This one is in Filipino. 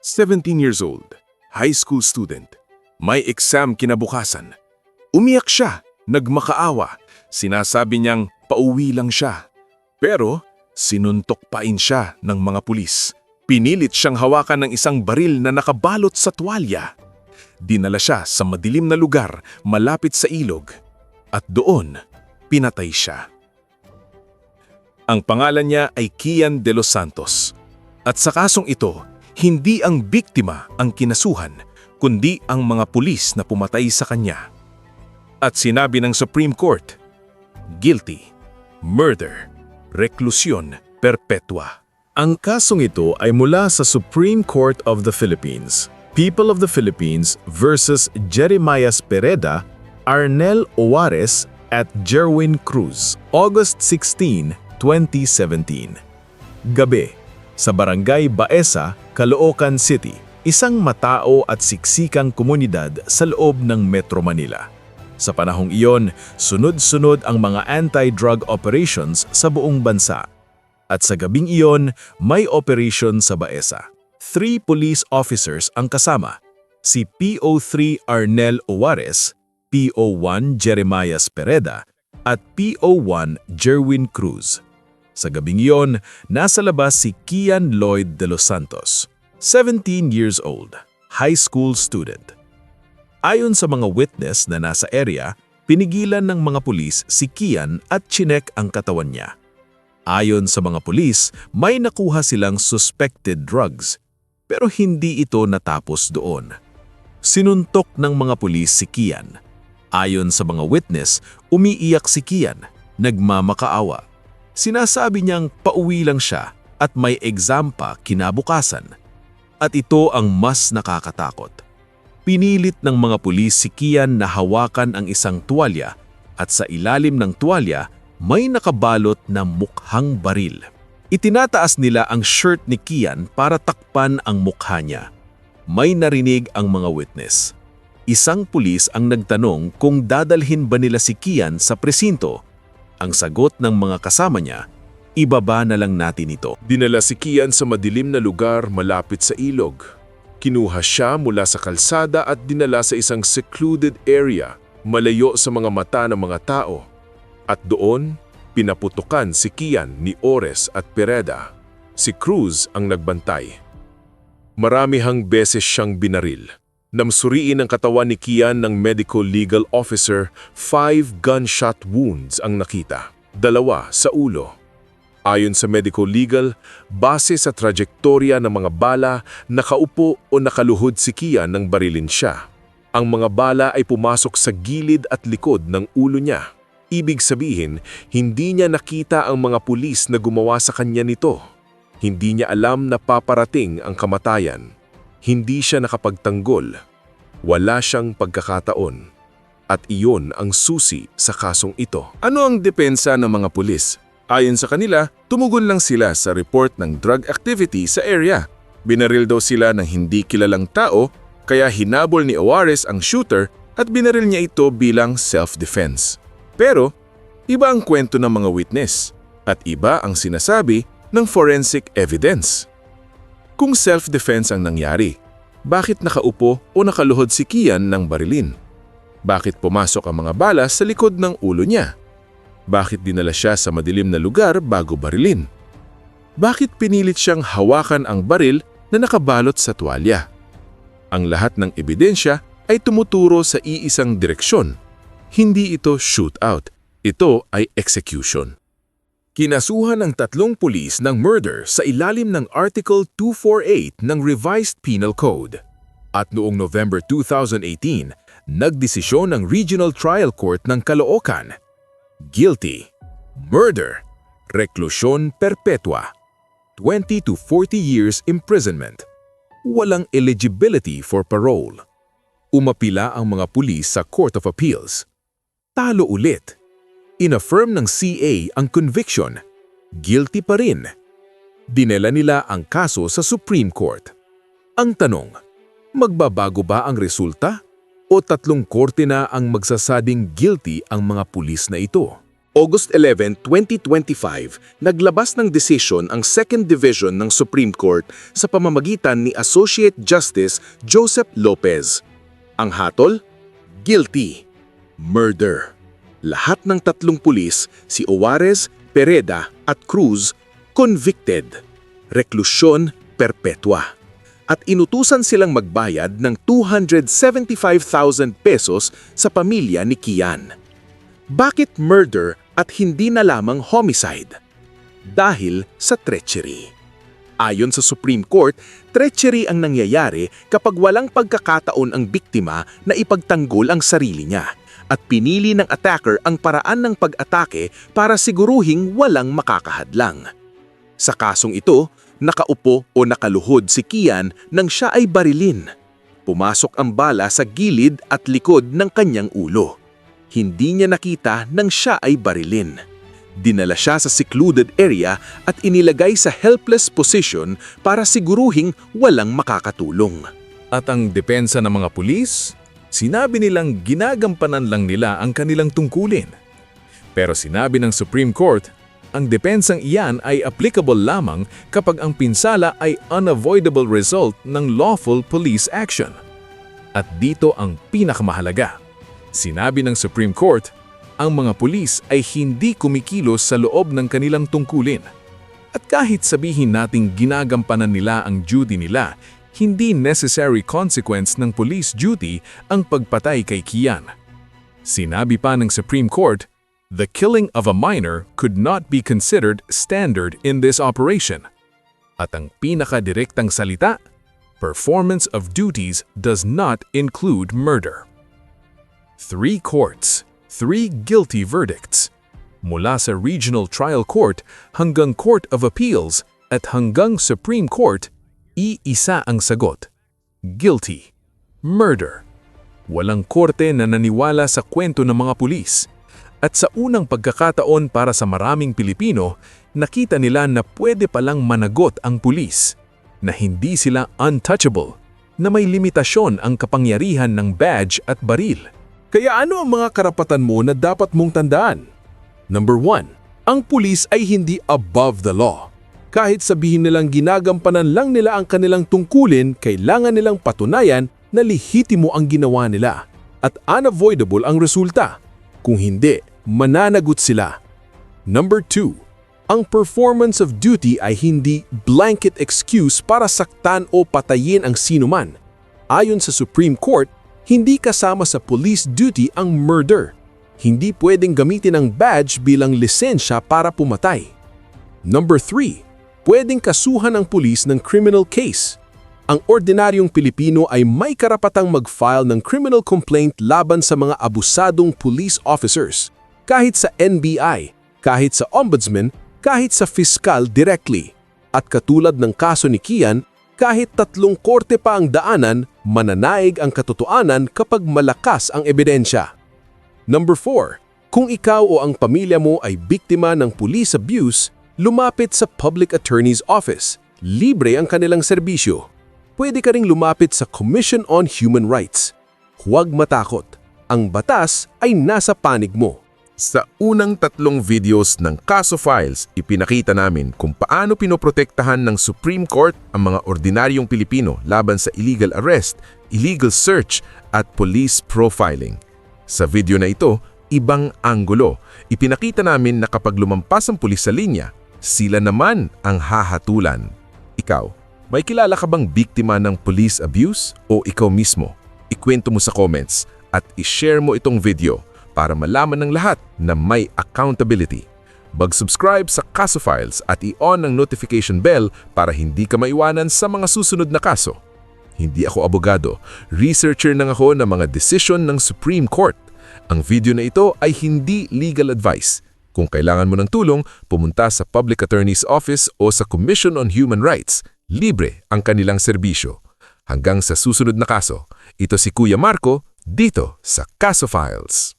17 years old, high school student. May exam kinabukasan. Umiyak siya, nagmakaawa. Sinasabi niyang pauwi lang siya. Pero sinuntok pain siya ng mga pulis. Pinilit siyang hawakan ng isang baril na nakabalot sa tuwalya. Dinala siya sa madilim na lugar malapit sa ilog. At doon, pinatay siya. Ang pangalan niya ay Kian de los Santos. At sa kasong ito, hindi ang biktima ang kinasuhan, kundi ang mga pulis na pumatay sa kanya. At sinabi ng Supreme Court, guilty, murder, reklusyon perpetua. Ang kasong ito ay mula sa Supreme Court of the Philippines. People of the Philippines versus Jeremias Pereda, Arnel Owares at Jerwin Cruz, August 16, 2017. Gabi, sa Barangay Baesa, Caloocan City, isang matao at siksikang komunidad sa loob ng Metro Manila. Sa panahong iyon, sunod-sunod ang mga anti-drug operations sa buong bansa. At sa gabing iyon, may operation sa Baesa. 3 police officers ang kasama, si PO3 Arnel Owares, PO1 Jeremias Pereda, at PO1 Jerwin Cruz. Sa gabing iyon, nasa labas si Kian Lloyd de los Santos, 17 years old, high school student. Ayon sa mga witness na nasa area, pinigilan ng mga pulis si Kian at chinek ang katawan niya. Ayon sa mga pulis, may nakuha silang suspected drugs, pero hindi ito natapos doon. Sinuntok ng mga pulis si Kian. Ayon sa mga witness, umiiyak si Kian, nagmamakaawa. Sinasabi niyang pauwi lang siya at may exam pa kinabukasan. At ito ang mas nakakatakot. Pinilit ng mga pulis si Kian na hawakan ang isang tuwalya at sa ilalim ng tuwalya may nakabalot na mukhang baril. Itinataas nila ang shirt ni Kian para takpan ang mukha niya. May narinig ang mga witness. Isang pulis ang nagtanong kung dadalhin ba nila si Kian sa presinto. Ang sagot ng mga kasama niya, ibaba na lang natin ito. Dinala si Kian sa madilim na lugar malapit sa ilog. Kinuha siya mula sa kalsada at dinala sa isang secluded area, malayo sa mga mata ng mga tao. At doon, pinaputukan si Kian ni Owares at Pereda. Si Cruz ang nagbantay. Maramihang beses siyang binaril. Namsuriin ang katawan ni Kian ng medical legal officer, 5 gunshot wounds ang nakita, 2 sa ulo. Ayon sa medical legal, base sa trajektorya ng mga bala, nakaupo o nakaluhod si Kian nang barilin siya. Ang mga bala ay pumasok sa gilid at likod ng ulo niya. Ibig sabihin, hindi niya nakita ang mga pulis na gumawa sa kanya nito. Hindi niya alam na paparating ang kamatayan. Hindi siya nakapagtanggol. Wala siyang pagkakataon. At iyon ang susi sa kasong ito. Ano ang depensa ng mga pulis? Ayon sa kanila, tumugon lang sila sa report ng drug activity sa area. Binaril daw sila ng hindi kilalang tao, kaya hinabol ni Owares ang shooter at binaril niya ito bilang self-defense. Pero, iba ang kwento ng mga witness at iba ang sinasabi ng forensic evidence. Kung self-defense ang nangyari, bakit nakaupo o nakaluhod si Kian ng barilin? Bakit pumasok ang mga bala sa likod ng ulo niya? Bakit dinala siya sa madilim na lugar bago barilin? Bakit pinilit siyang hawakan ang baril na nakabalot sa tuwalya? Ang lahat ng ebidensya ay tumuturo sa iisang direksyon. Hindi ito shootout, ito ay execution. Kinasuhan ng 3 pulis ng murder sa ilalim ng Article 248 ng Revised Penal Code. At noong November 2018, nagdesisyon ng Regional Trial Court ng Caloocan. Guilty, murder, reklusyon perpetua, 20 to 40 years imprisonment. Walang eligibility for parole. Umapila ang mga pulis sa Court of Appeals. Talo ulit. Inaffirm ng CA ang conviction. Guilty pa rin. Dinala nila ang kaso sa Supreme Court. Ang tanong, magbabago ba ang resulta? O 3 korte na ang magsasabing guilty ang mga pulis na ito? August 11, 2025, naglabas ng desisyon ang Second Division ng Supreme Court sa pamamagitan ni Associate Justice Joseph Lopez. Ang hatol? Guilty. Murder. Lahat ng tatlong pulis, si Juarez, Pereda at Cruz, convicted. Reklusyon perpetua. At inutusan silang magbayad ng 275,000 pesos sa pamilya ni Kian. Bakit murder at hindi na lamang homicide? Dahil sa treachery. Ayon sa Supreme Court, treachery ang nangyayari kapag walang pagkakataon ang biktima na ipagtanggol ang sarili niya at pinili ng attacker ang paraan ng pag-atake para siguruhing walang makakahadlang. Sa kasong ito, nakaupo o nakaluhod si Kian nang siya ay barilin. Pumasok ang bala sa gilid at likod ng kanyang ulo. Hindi niya nakita nang siya ay barilin. Dinala siya sa secluded area at inilagay sa helpless position para siguruhing walang makakatulong. At ang depensa ng mga pulis, sinabi nilang ginagampanan lang nila ang kanilang tungkulin. Pero sinabi ng Supreme Court, ang depensang iyan ay applicable lamang kapag ang pinsala ay unavoidable result ng lawful police action. At dito ang pinakamahalaga. Sinabi ng Supreme Court, ang mga pulis ay hindi kumikilos sa loob ng kanilang tungkulin. At kahit sabihin nating ginagampanan nila ang duty nila, hindi necessary consequence ng police duty ang pagpatay kay Kian. Sinabi pa ng Supreme Court, the killing of a minor could not be considered standard in this operation. At ang pinakadirektang salita, performance of duties does not include murder. 3 courts, 3 guilty verdicts. Mula sa Regional Trial Court hanggang Court of Appeals at hanggang Supreme Court, iisa ang sagot. Guilty. Murder. Walang korte na naniwala sa kwento ng mga pulis. At sa unang pagkakataon para sa maraming Pilipino, nakita nila na pwede palang managot ang pulis, na hindi sila untouchable, na may limitasyon ang kapangyarihan ng badge at baril. Kaya ano ang mga karapatan mo na dapat mong tandaan? Number 1, ang pulis ay hindi above the law. Kahit sabihin nilang ginagampanan lang nila ang kanilang tungkulin, kailangan nilang patunayan na lehitimo ang ginawa nila at unavoidable ang resulta. Kung hindi, mananagot sila. Number 2, ang performance of duty ay hindi blanket excuse para saktan o patayin ang sinuman. Ayon sa Supreme Court, hindi kasama sa police duty ang murder. Hindi pwedeng gamitin ang badge bilang lisensya para pumatay. Number 3, pwedeng kasuhan ang pulis ng criminal case. Ang ordinaryong Pilipino ay may karapatang mag-file ng criminal complaint laban sa mga abusadong police officers, kahit sa NBI, kahit sa ombudsman, kahit sa fiscal directly. At katulad ng kaso ni Kian, kahit 3 korte pa ang daanan, mananaig ang katotohanan kapag malakas ang ebidensya. Number 4, kung ikaw o ang pamilya mo ay biktima ng police abuse, lumapit sa Public Attorney's Office. Libre ang kanilang serbisyo. Pwede ka ring lumapit sa Commission on Human Rights. Huwag matakot. Ang batas ay nasa panig mo. Sa unang 3 videos ng Kaso Files, ipinakita namin kung paano pinoprotektahan ng Supreme Court ang mga ordinaryong Pilipino laban sa illegal arrest, illegal search at police profiling. Sa video na ito, ibang anggulo. Ipinakita namin na kapag lumampas ang pulis sa linya, sila naman ang hahatulan. Ikaw, may kilala ka bang biktima ng police abuse o ikaw mismo? Ikwento mo sa comments at ishare mo itong video para malaman ng lahat na may accountability. Mag-subscribe sa Kaso Files at i-on ang notification bell para hindi ka maiwanan sa mga susunod na kaso. Hindi ako abogado, researcher lang ako ng mga desisyon ng Supreme Court. Ang video na ito ay hindi legal advice. Kung kailangan mo ng tulong, pumunta sa Public Attorney's Office o sa Commission on Human Rights. Libre ang kanilang serbisyo. Hanggang sa susunod na kaso, ito si Kuya Marco dito sa Kaso Files.